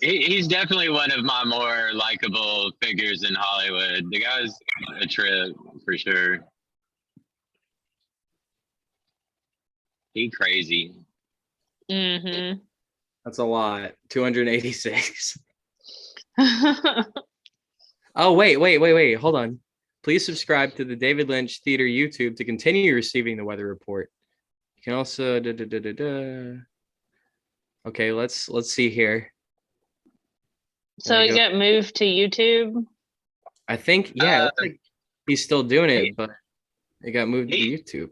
He's definitely one of my more likable figures in Hollywood. The guy's a trip for sure. He crazy.
Mm-hmm.
That's a lot. 286. Oh, wait. Hold on. Please subscribe to the David Lynch Theater YouTube to continue receiving the weather report. You can also Okay, let's see here.
So he got moved to YouTube?
I think, yeah, like he's still doing it, but it got moved to YouTube.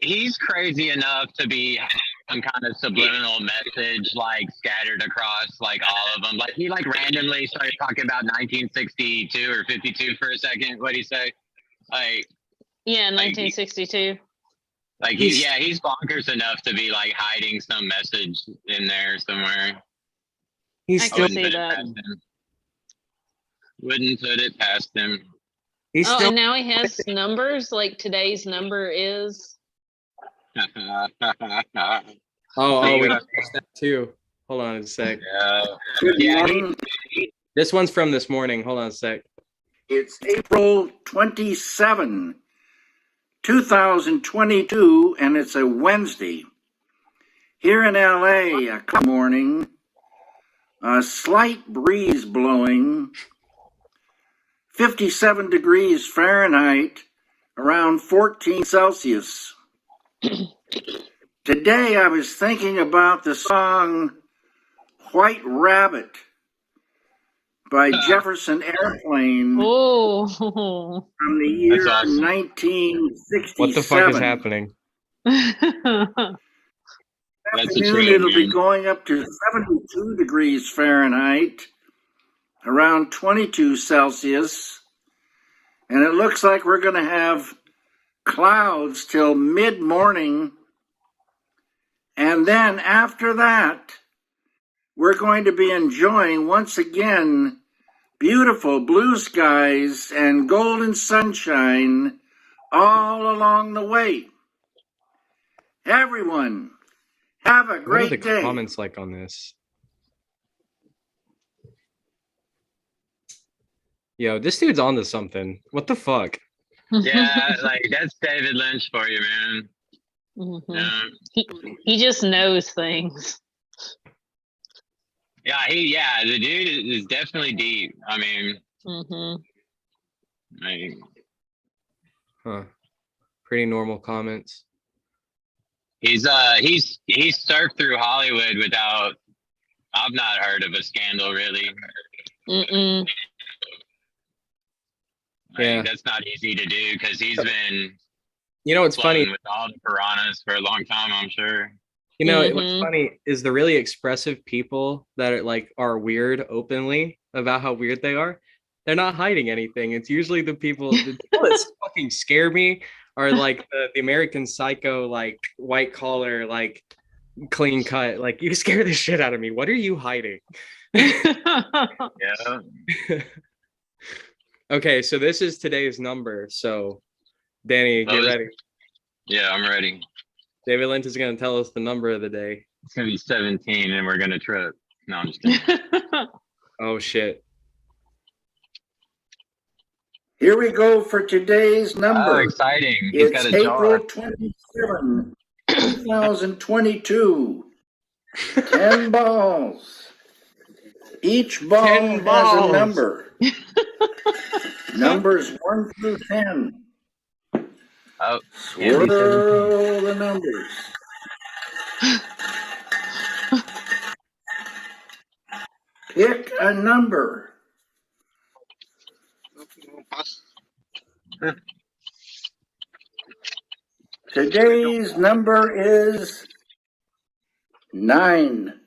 He's crazy enough to be some kind of subliminal message like scattered across like all of them. Like he like randomly started talking about 1962 or 52 for a second. What'd he say? Like,
yeah, 1962.
Like he's bonkers enough to be like hiding some message in there somewhere.
I can see that.
Wouldn't put it past him.
And now he has numbers. Like today's number is.
We got that too. Hold on a sec. This one's from this morning. Hold on a sec.
It's April 27, 2022, and it's a Wednesday. Here in LA, a cloudy morning, a slight breeze blowing, 57 degrees Fahrenheit, around 14 Celsius. Today I was thinking about the song White Rabbit by Jefferson Airplane from the year 1967.
What the fuck is happening?
Afternoon, it'll be going up to 72 degrees Fahrenheit, around 22 Celsius, and it looks like we're going to have clouds till mid-morning, and then after that, we're going to be enjoying once again beautiful blue skies and golden sunshine all along the way. Everyone, have a great day.
What are the comments like on this? Yo, this dude's onto something. What the fuck?
Yeah, like that's David Lynch for you, man.
Mm-hmm. He just knows things.
Yeah, the dude is definitely deep. I mean,
Pretty normal comments.
He's surfed through Hollywood without. I've not heard of a scandal really. Like,
Yeah.
that's not easy to do because he's been
You know what's funny?
floating with all the piranhas for a long time, I'm sure.
You know what's
Mhm.
funny is the really expressive people that are weird openly about how weird they are. They're not hiding anything. It's usually the people that fucking scare me are like the American Psycho, like white collar, like clean cut. Like you scare the shit out of me. What are you hiding?
Yeah.
Okay, so this is today's number. So Danny, get ready.
Yeah, I'm ready.
David Lynch is going to tell us the number of the day.
It's gonna be 17, and we're gonna trip. No, I'm just kidding.
Oh shit.
Here we go for today's
Oh,
number.
exciting! He's
It's
got a
April
jar.
27, 2022. 10 balls. Each ball
10
has
balls.
a number. Numbers 1 through 10.
Oh,
Swirl the numbers. Pick a number. Today's number is 9.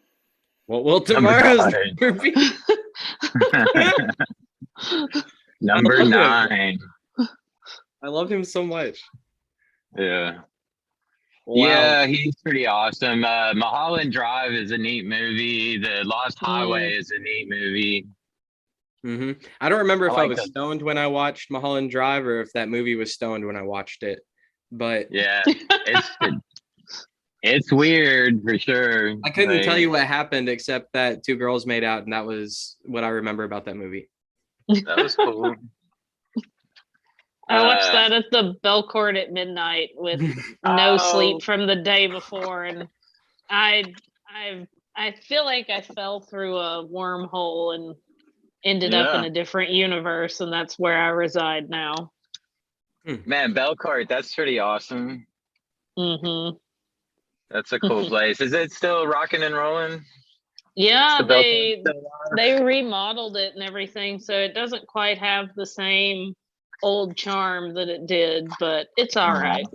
What will tomorrow's number be?
Number 9.
I love him so much.
Yeah.
Wow.
Yeah, he's pretty awesome. Mulholland Drive is a neat movie. The Lost Highway is a neat movie.
I don't remember if I
like
was stoned when I watched Mulholland Drive or if that movie was stoned when I watched it. But
yeah, it's weird for sure.
I couldn't tell you what happened except that 2 girls made out, and that was what I remember about that movie.
That was cool.
I watched that at the Belcourt at midnight with no sleep from the day before, and I feel like I fell through a wormhole and ended up in a different universe, and that's where I reside now.
Man, Belcourt, that's pretty awesome. That's a cool place. Is it still rocking and rolling?
Yeah, they remodeled it and everything, so it doesn't quite have the same old charm that it did, but it's all right.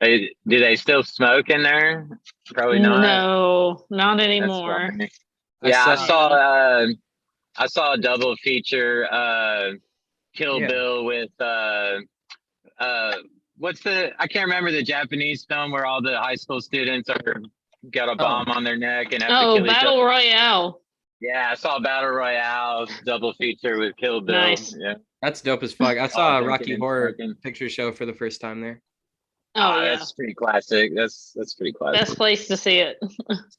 Do they still smoke in there? Probably not.
No, not anymore.
Yeah, I saw a double feature, Kill Bill with what's I can't remember the Japanese film where all the high school students got a bomb on their neck and have to kill each other.
Battle Royale.
Yeah, I saw Battle Royale double feature with Kill Bill.
Nice.
Yeah.
That's dope as fuck. I saw a Rocky Horror Picture Show for the first time there.
Oh yeah,
that's pretty classic. That's pretty classic.
Best place to see it.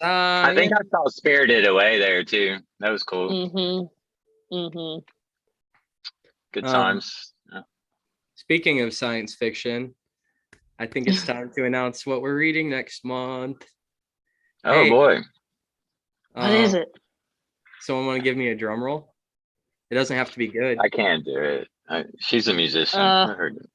I think I saw Spirited Away there too. That was cool. Good times.
Speaking of science fiction, I think it's time to announce what we're reading next month.
Oh boy.
What is it?
Someone want to give me a drum roll? It doesn't have to be good.
I can't do it. She's a musician. I heard it.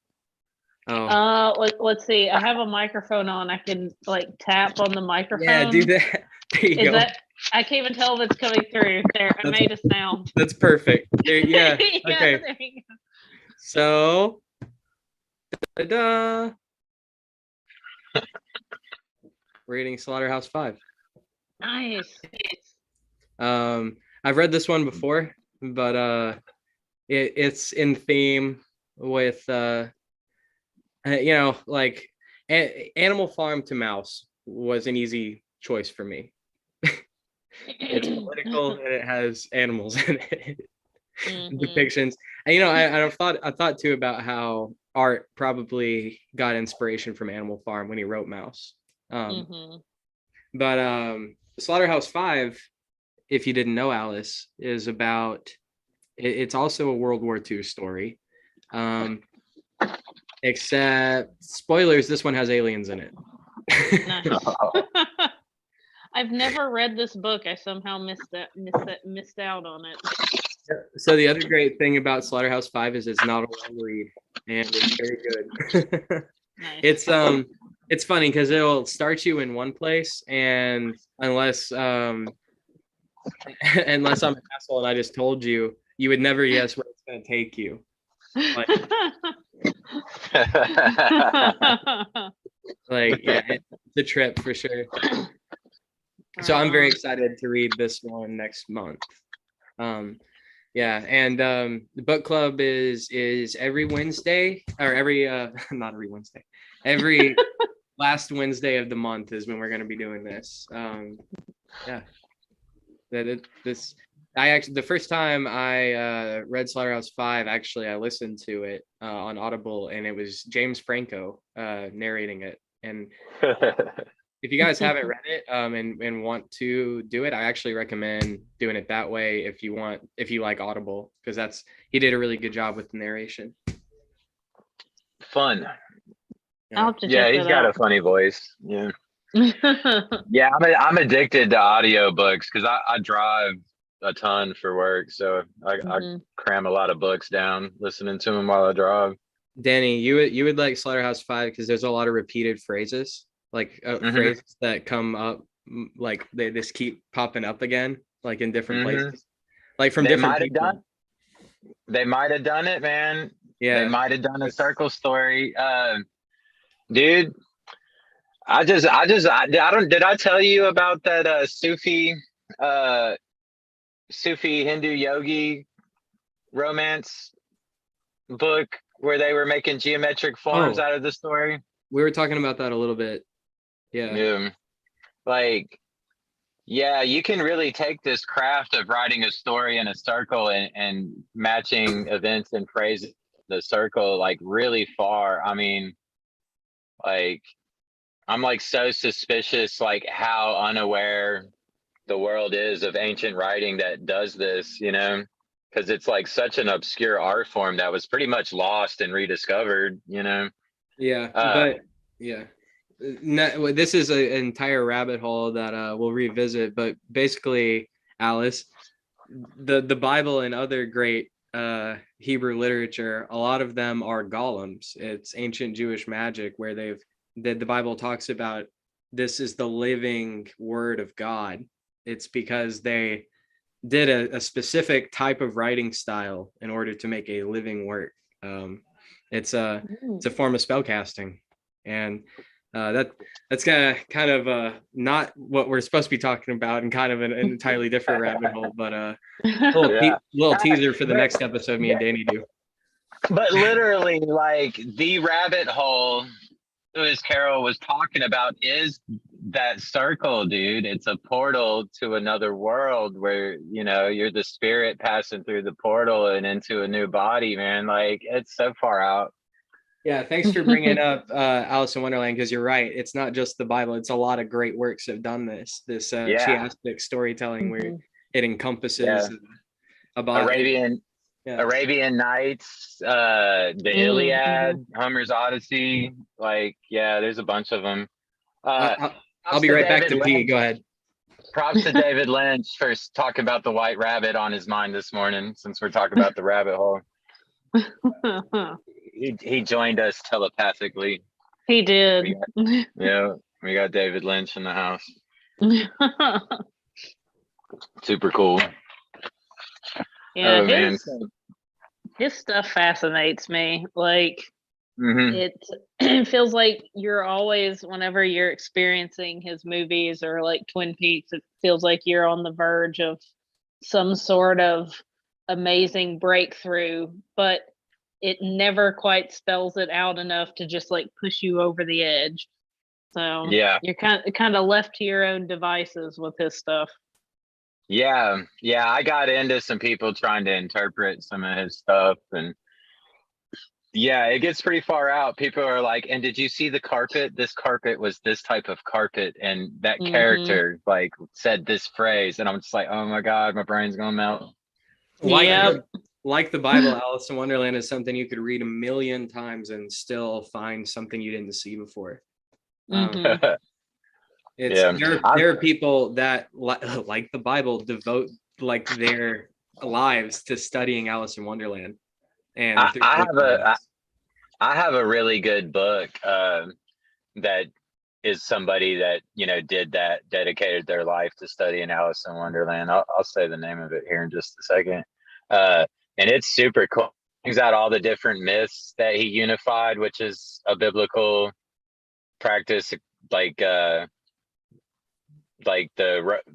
Let's see. I have a microphone on. I can tap on the microphone.
Yeah, do that. There you go.
I can't even tell if it's coming through. There, I made a sound.
That's perfect. There, yeah. Okay.
There you go.
So, we're reading Slaughterhouse 5.
Nice.
I've read this one before, but it's in theme with Animal Farm to Mouse was an easy choice for me. It's political and it has animals in it. Depictions. And I thought too about how Art probably got inspiration from Animal Farm when he wrote Mouse. But Slaughterhouse 5, if you didn't know, Alice, is about it's also a World War II story. Except spoilers, this one has aliens in it.
I've never read this book. I somehow missed out on it.
So the other great thing about Slaughterhouse 5 is it's not a long read, and it's very good. Nice. It's funny because it'll start you in one place, and unless I'm an asshole and I just told you, you would never guess where it's going to take you. Like, yeah, it's a trip for sure. So I'm very excited to read this one next month. Yeah, and the book club is every Wednesday, or every not every Wednesday, every last Wednesday of the month is when we're going to be doing this. Yeah, this I actually, the first time I read Slaughterhouse-Five, actually I listened to it on Audible, and it was James Franco narrating it. And if you guys haven't read it and want to do it, I actually recommend doing it that way if you like Audible, because he did a really good job with the narration.
Fun.
Yeah,
he's got a funny voice. Yeah. Yeah, I'm addicted to audiobooks because I drive a ton for work, so I cram a lot of books down listening to them while I drive.
Danny, you would like Slaughterhouse-Five because there's a lot of repeated phrases, like phrases that come up, like they just keep popping up again, like in different places, like from different people.
They might have done it, man.
Yeah,
they might have done a circle story, dude. I don't. Did I tell you about that Sufi Hindu yogi romance book where they were making geometric forms out of the story?
We were talking about that a little bit.
Yeah. Like, yeah, you can really take this craft of writing a story in a circle and matching events and phrases in the circle like really far. I mean, like, I'm like so suspicious like how unaware the world is of ancient writing that does this, because it's like such an obscure art form that was pretty much lost and rediscovered,
Yeah, but yeah. No, this is an entire rabbit hole that we'll revisit, but basically, Alice, the Bible and other great Hebrew literature, a lot of them are golems. It's ancient Jewish magic where the Bible talks about this is the living word of God. It's because they did a specific type of writing style in order to make a living work. It's a form of spellcasting, and that's kind of not what we're supposed to be talking about, and kind of an entirely different rabbit hole, but little teaser for the next episode me and Danny do.
But literally, like, the rabbit hole as Carol was talking about is that circle, dude. It's a portal to another world where, you're the spirit passing through the portal and into a new body, man. Like, it's so far out.
Yeah, thanks for bringing up Alice in Wonderland, because you're right. It's not just the Bible. It's a lot of great works that have done this chiastic storytelling where it encompasses about
Arabian Nights, the Iliad, Homer's Odyssey. Like, yeah, there's a bunch of them.
I'll be right back to pee. Go ahead.
Props to David Lynch for talking about the white rabbit on his mind this morning, since we're talking about the rabbit hole. He joined us telepathically.
He did.
We got David Lynch in the house. Super cool.
Yeah, his stuff fascinates me. Like, it feels like you're always, whenever you're experiencing his movies or like Twin Peaks, it feels like you're on the verge of some sort of amazing breakthrough, but it never quite spells it out enough to just like push you over the edge. So you're kind of left to your own devices with his stuff.
Yeah, I got into some people trying to interpret some of his stuff, and it gets pretty far out. People are like, and did you see the carpet? This carpet was this type of carpet, and that character like said this phrase, and I'm just like, oh my God, my brain's gonna melt.
Like the Bible, Alice in Wonderland is something you could read 1,000,000 times and still find something you didn't see before. There are people that like the Bible devote like their lives to studying Alice in Wonderland. And
I have a really good book that is somebody that dedicated their life to studying Alice in Wonderland. I'll say the name of it here in just a second. And it's super cool. brings out all the different myths that he unified, which is a biblical practice, like the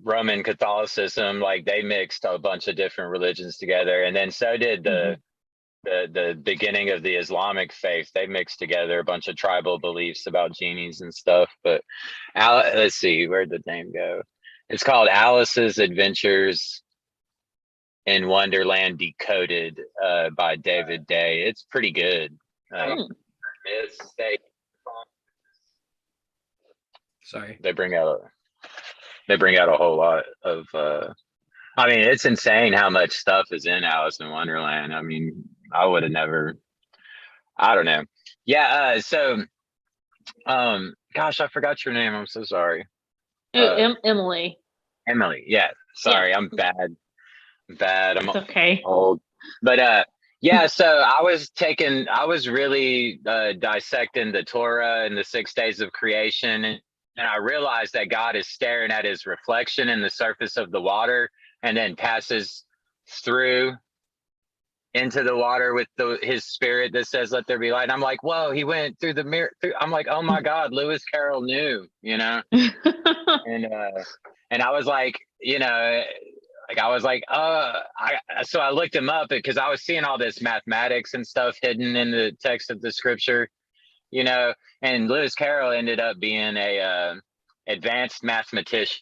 Roman Catholicism, like they mixed a bunch of different religions together, and then so did the beginning of the Islamic faith. They mixed together a bunch of tribal beliefs about genies and stuff. But let's see, where'd the name go? It's called Alice's Adventures in Wonderland Decoded by David Day. It's pretty good.
Sorry.
They bring out a whole lot of I mean, it's insane how much stuff is in Alice in Wonderland. I mean, I would have never, I don't know. Yeah, gosh, I forgot your name. I'm so sorry.
Emily.
Emily. Yeah. Sorry, I'm bad. I'm
okay.
old. But yeah, so I was really dissecting the Torah and the 6 days of creation, and I realized that God is staring at his reflection in the surface of the water and then passes through into the water with his spirit that says, "Let there be light." And I'm like, whoa, he went through the mirror. I'm like, oh my God, Lewis Carroll knew, and I was like, I was like, so I looked him up because I was seeing all this mathematics and stuff hidden in the text of the scripture, and Lewis Carroll ended up being a advanced mathematician,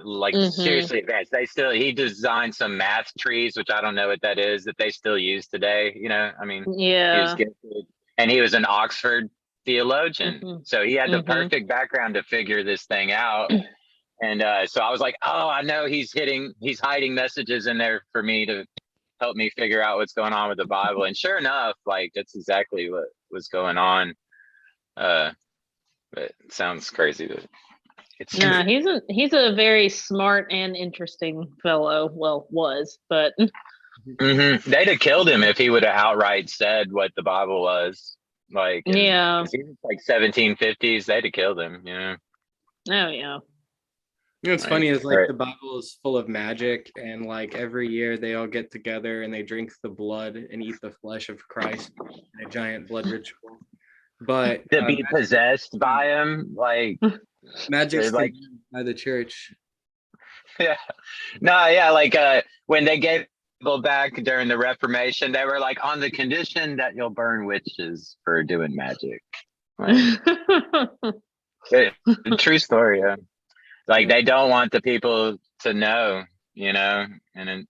like seriously advanced. He designed some math trees, which I don't know what that is, that they still use today. I mean,
yeah,
he was gifted, and he was an Oxford theologian, so he had the perfect background to figure this thing out. And so I was like, oh, I know he's hiding messages in there for me to help me figure out what's going on with the Bible. And sure enough, like that's exactly what was going on. But it sounds crazy. But
he's a very smart and interesting fellow. Well, was, but
they'd have killed him if he would have outright said what the Bible was. Like,
yeah,
he was like 1750s. They'd have killed him.
Oh yeah.
What's funny is like the Bible is full of magic, and like every year they all get together and they drink the blood and eat the flesh of Christ in a giant blood ritual. But
to be possessed by him, like
magic's like by the church.
Yeah, no, yeah, like when they gave people back during the Reformation, they were like, on the condition that you'll burn witches for doing magic. Like, true story. Yeah. Like they don't want the people to know, and then,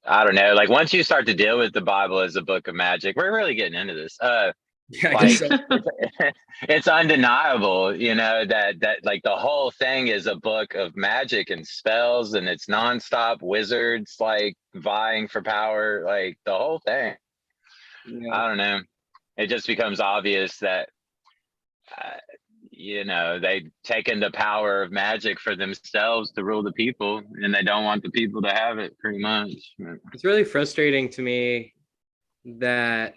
I don't know, like once you start to deal with the Bible as a book of magic, we're really getting into this.
Yeah,
like it's undeniable, that like the whole thing is a book of magic and spells, and it's nonstop wizards like vying for power, like the whole thing. Yeah. I don't know. It just becomes obvious that they've taken the power of magic for themselves to rule the people, and they don't want the people to have it, pretty much.
It's really frustrating to me that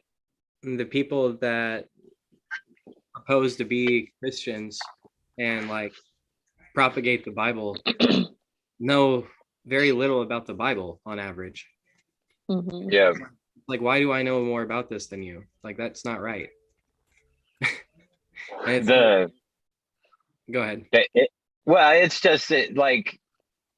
the people that propose to be Christians and like propagate the Bible know very little about the Bible on average.
Yeah.
Like, why do I know more about this than you? Like, that's not right. Go ahead.
It's just like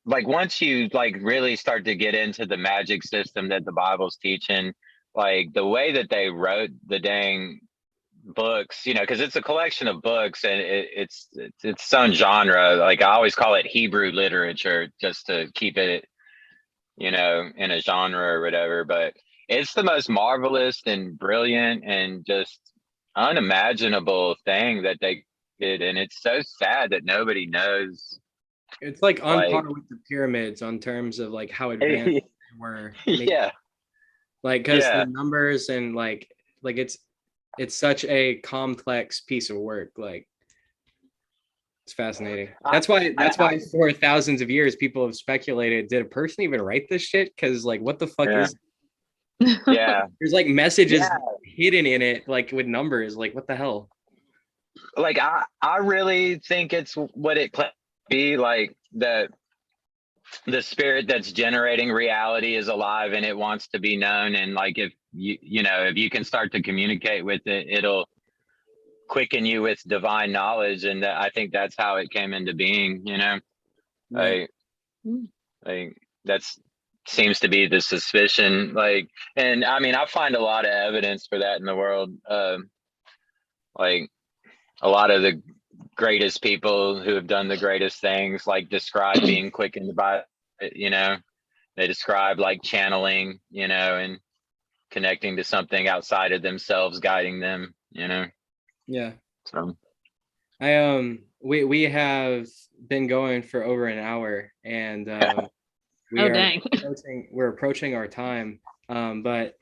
once you like really start to get into the magic system that the Bible's teaching, like the way that they wrote the dang books, because it's a collection of books, and it's its own genre. Like I always call it Hebrew literature just to keep it, in a genre or whatever. But it's the most marvelous and brilliant and just unimaginable thing that they did, and it's so sad that nobody knows.
It's like on par with the pyramids on terms of like how advanced they were.
Yeah.
Like, because the numbers and like it's such a complex piece of work. Like, it's fascinating. That's why for thousands of years people have speculated, did a person even write this shit? Because like, what the fuck is
it? Yeah.
There's like messages hidden in it, like with numbers. Like, what the hell?
Like I really think it's what it could be, like that. the spirit that's generating reality is alive and it wants to be known. And like, if if you can start to communicate with it, it'll quicken you with divine knowledge. And I think that's how it came into being,
Right.
like that's seems to be the suspicion. Like, and I mean, I find a lot of evidence for that in the world. Like a lot of the greatest people who have done the greatest things, like describe being quickened by, they describe like channeling, and connecting to something outside of themselves, guiding them,
Yeah.
So
we have been going for over an hour, and
Dang.
we're approaching our time. But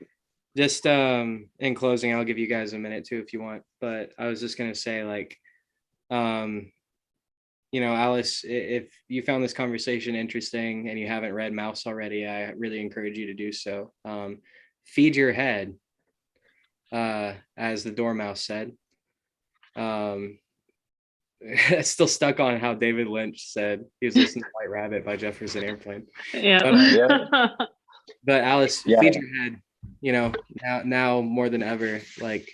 just in closing, I'll give you guys a minute too if you want. But I was just gonna say, like, Alice, if you found this conversation interesting and you haven't read Mouse already, I really encourage you to do so. Feed your head, as the Dormouse said. Still stuck on how David Lynch said he was listening to White Rabbit by Jefferson Airplane.
Yeah.
But Alice,
Yeah.
feed your head, now more than ever, like,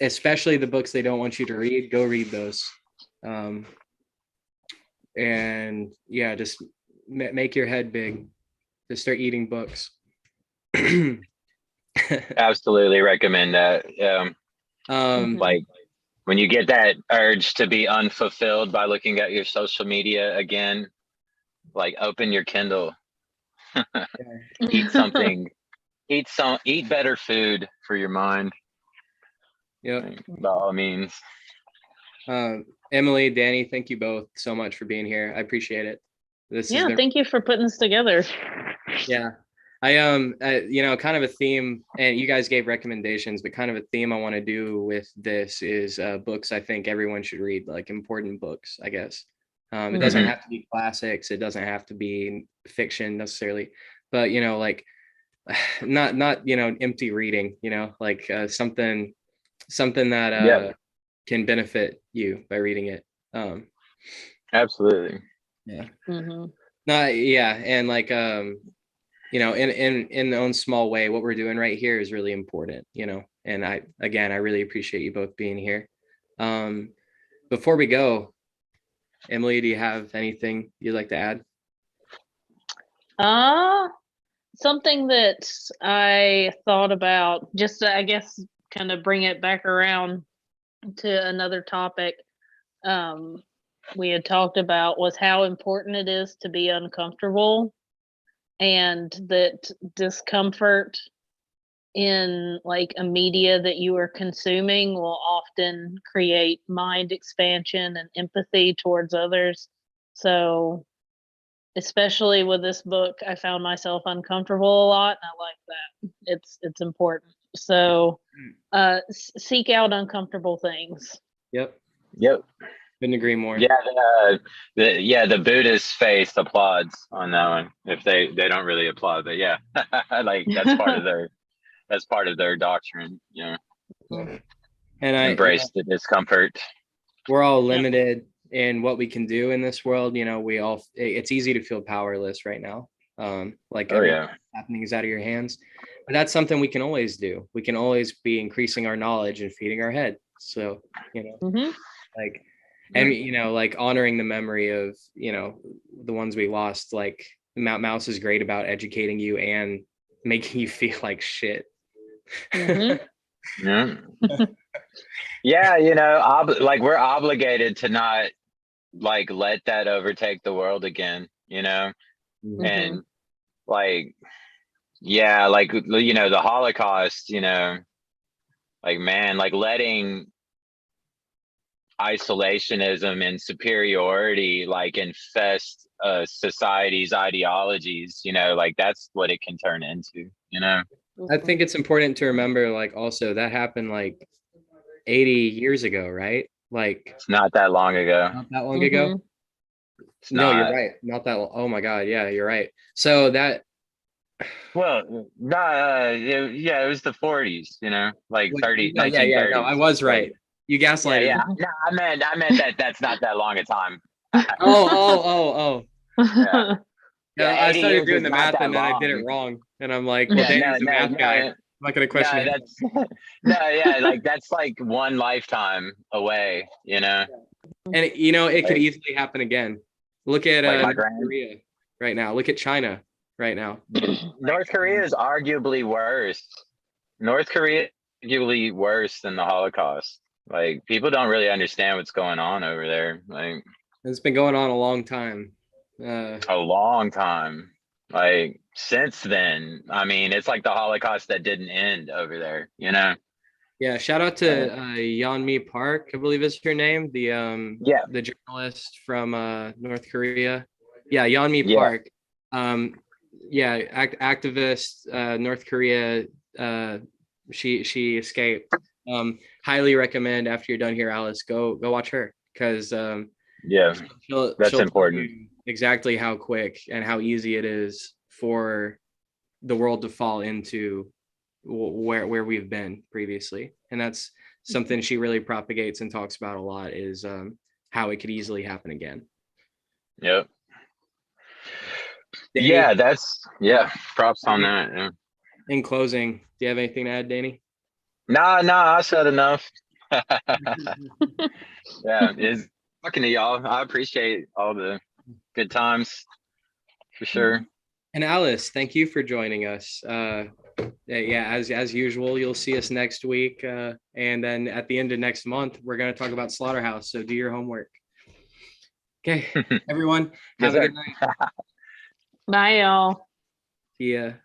especially the books they don't want you to read, go read those. And yeah, just make your head big, just start eating books.
Absolutely recommend that.
Like,
when you get that urge to be unfulfilled by looking at your social media again, like open your Kindle, eat something, eat better food for your mind.
Yeah,
by all means.
Emily, Danny, thank you both so much for being here. I appreciate it.
Thank you for putting this together.
Yeah. I kind of a theme, and you guys gave recommendations, but kind of a theme I want to do with this is books I think everyone should read, like important books, I guess. It doesn't have to be classics, it doesn't have to be fiction necessarily, but like not empty reading, like something that can benefit you by reading it.
Absolutely.
Yeah. And like in the own small way, what we're doing right here is really important, and I really appreciate you both being here. Before we go, Emily, do you have anything you'd like to add?
Something that I thought about, just to, I guess, kind of bring it back around to another topic we had talked about, was how important it is to be uncomfortable, and that discomfort in like a media that you are consuming will often create mind expansion and empathy towards others. So especially with this book, I found myself uncomfortable a lot, and I like that. It's important. So seek out uncomfortable things.
Yep. Couldn't agree more.
The Buddhist face applauds on that one. If they don't really applaud, but yeah, like that's part of their doctrine.
And I
embrace the discomfort.
We're all limited in what we can do in this world. It's easy to feel powerless right now. Happening is out of your hands, but that's something we can always do. We can always be increasing our knowledge and feeding our head. So like honoring the memory of the ones we lost. Like Mouse is great about educating you and making you feel like shit.
Like we're obligated to not like let that overtake the world again, and like the Holocaust, like, man, like letting isolationism and superiority like infest society's ideologies, like that's what it can turn into.
I think it's important to remember, like, also that happened like 80 years ago, right? Like,
it's not that long ago.
Not that long ago. No, you're right. Not that long. Oh my God. Yeah, you're right. So that.
Well, it was the 40s, like 30, 1930s.
Yeah, no, I was right. You gaslighted.
Yeah. No, I meant that that's not that long a time.
Oh.
Yeah.
Yeah,
Yeah,
I
80
started
years
doing
is
the
not
math
that
and then I did it
long.
wrong. And I'm like, well,
Yeah,
Danny's a math guy. I'm not going to question
no,
it.
that's no, yeah, like that's like one lifetime away, you know.
And it could
Like,
easily happen again. Look at
like my
North
grand
Korea right now. Look at China right now.
North Korea is arguably worse. North Korea is arguably worse than the Holocaust. Like people don't really understand what's going on over there. Like
It's been going on a long time.
a long time. Like since then, I mean, it's like the Holocaust that didn't end over there, you know?
Yeah, shout out to Yeonmi Park, I believe is her name,
Yeah,
the journalist from North Korea. Yeah, Yeonmi
yeah,
Park. Yeah, activist, North Korea. She escaped. Highly recommend after you're done here, Alice, go watch her because
yeah. That's
she'll tell
important.
you exactly how quick and how easy it is for the world to fall into where we've been previously, and that's something she really propagates and talks about a lot is how it could easily happen again.
Yep.
Danny,
Yeah, props on that. Yeah.
in closing, do you have anything to add, Danny?
Nah, I said enough. Yeah, is talking to y'all. I appreciate all the good times for sure.
And Alice, thank you for joining us. Yeah, as usual, you'll see us next week, and then at the end of next month, we're going to talk about Slaughterhouse. So do your homework. Okay, everyone,
Yes,
have a
sir.
good night.
Bye, y'all.
See ya.